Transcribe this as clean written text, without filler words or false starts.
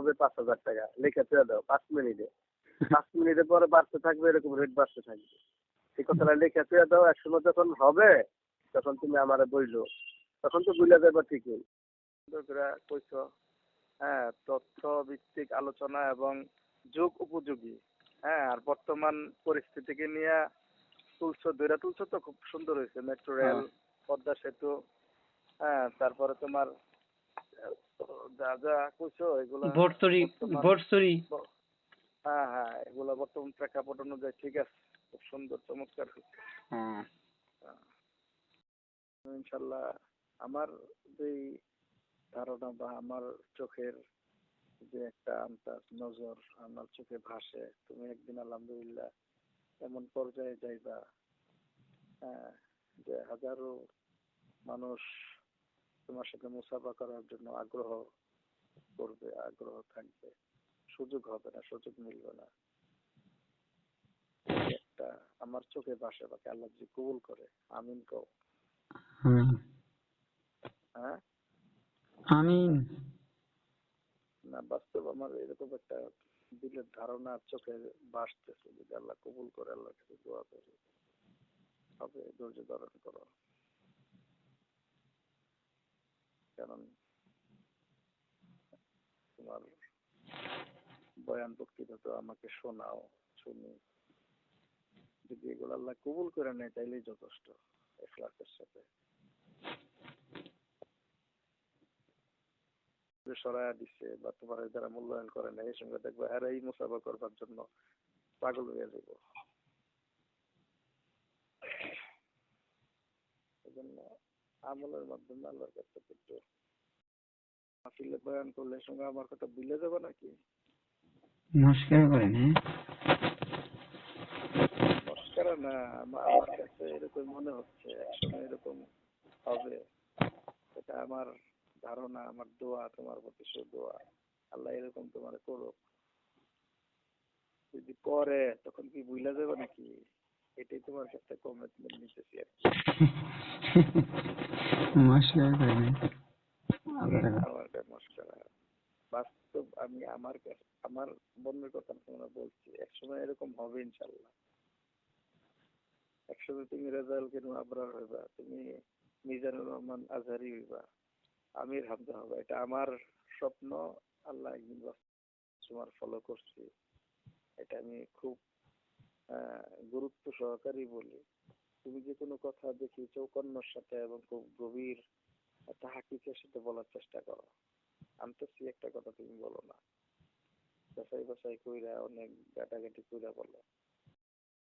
হবে 5,000 টাকা লেখা চুয়া দাও 5 মিনিটে। 5 মিনিটের পরে বাড়তে থাকবে, এরকম রেট বাড়তে থাকবে। এই কথাটা লেখা চুয়া দাও, একসময় যখন হবে তখন তুমি আমারে বইলো, তখন তো বুঝলে যাবে ঠিকই। সুন্দর করে কইছো। হ্যাঁ, তথ্য ভিত্তিক আলোচনা এবং যুগ উপযোগী। হ্যাঁ, আর বর্তমান পরিস্থিতিকে নিয়ে তুলছো তো খুব সুন্দর হয়েছে। মেট্রো রেল, পদ্মা সেতু, হ্যাঁ, তারপরে তোমার যা যা কইছো এগুলা হ্যাঁ হ্যাঁ, এগুলা বর্তমান প্রেক্ষাপট অনুযায়ী ঠিক আছে, খুব সুন্দর চমৎকার হয়েছে। ইনশাল্লাহ আমার যেই ধারণা বা আমার চোখের যে একটা আন্দাজ নজর আমার চোখে ভাসে, তুমি একদিন আলহামদুলিল্লাহ এমন পর্যায়ে যাইবা যে হাজারো মানুষ তোমার সাথে মুসাফা করার জন্য আগ্রহ করবে, আগ্রহ থাকবে, সুযোগ হবে না, সুযোগ মিলবে না। একটা আমার চোখে ভাসে, বাকি আল্লাহ যদি কবুল করে, আমিন কও। হ্যাঁ আমিন। না, বাস্তব আমার এরকম একটা দিলের ধারণা চোখে ভাসতেছে, যদি আল্লাহ কবুল করে, আল্লাহর কাছে দোয়া করি, হবে। ধৈর্য ধারণ করো, কারণ তোমার বয়ান বক্তৃতা তো আমাকে শোনাও, শুনি, যদি এগুলো আল্লাহ কবুল করে নেয় তাইলেই যথেষ্ট, ইখলাসের সাথে। সরাইয়া দিচ্ছে বা তোমার যারা মূল্যায়ন করে না, এই সঙ্গে দেখবো এরাই মুসাফা করবার জন্য পাগল হয়ে যাব। এজন্য আমলের মাধ্যমে আল্লাহর কাছে একটু মাহফিলে বয়ান করলে সঙ্গে আমার কথা ভুলে যাবে নাকি? নমস্কার করেন। নমস্কার না, আমার কাছে এরকম মনে হচ্ছে একসময় এরকম হবে। এটা আমার ধারণা, আমার দোয়া তোমার প্রতি, দোয়া আল্লাহ এরকম তোমার করুক। যদি করে তখন কি ভুলে যাবে নাকি? এটাই তোমার কাছে কমিটমেন্ট নিতেছি আর কি। নমস্কার করেন। আমার নমস্কার। বাস্তব আমি আমার কাছে আমার বন্ধুর কথা তোমরা বলছি, একসময় এরকম হবে ইনশাল্লাহ। একসময় তুমি রেজাউল করিম আবরার হইবা, তুমি মিজানুর রহমান আজহারি হইবা, আমির হামজা হবা। এটা আমার স্বপ্ন, আল্লাহ একদিন তোমার ফলো করছি। এটা আমি খুব গুরুত্ব সহকারী বলি। তুমি যে কোনো কথা দেখি চৌকন্যর সাথে এবং খুব গভীর একটা হাকিকের সাথে বলার চেষ্টা করো। আনতেছি একটা কথা তুমি বলো না, বাসাই বাসাই কইরা অনেক গাটাগাটি কইরা বলো।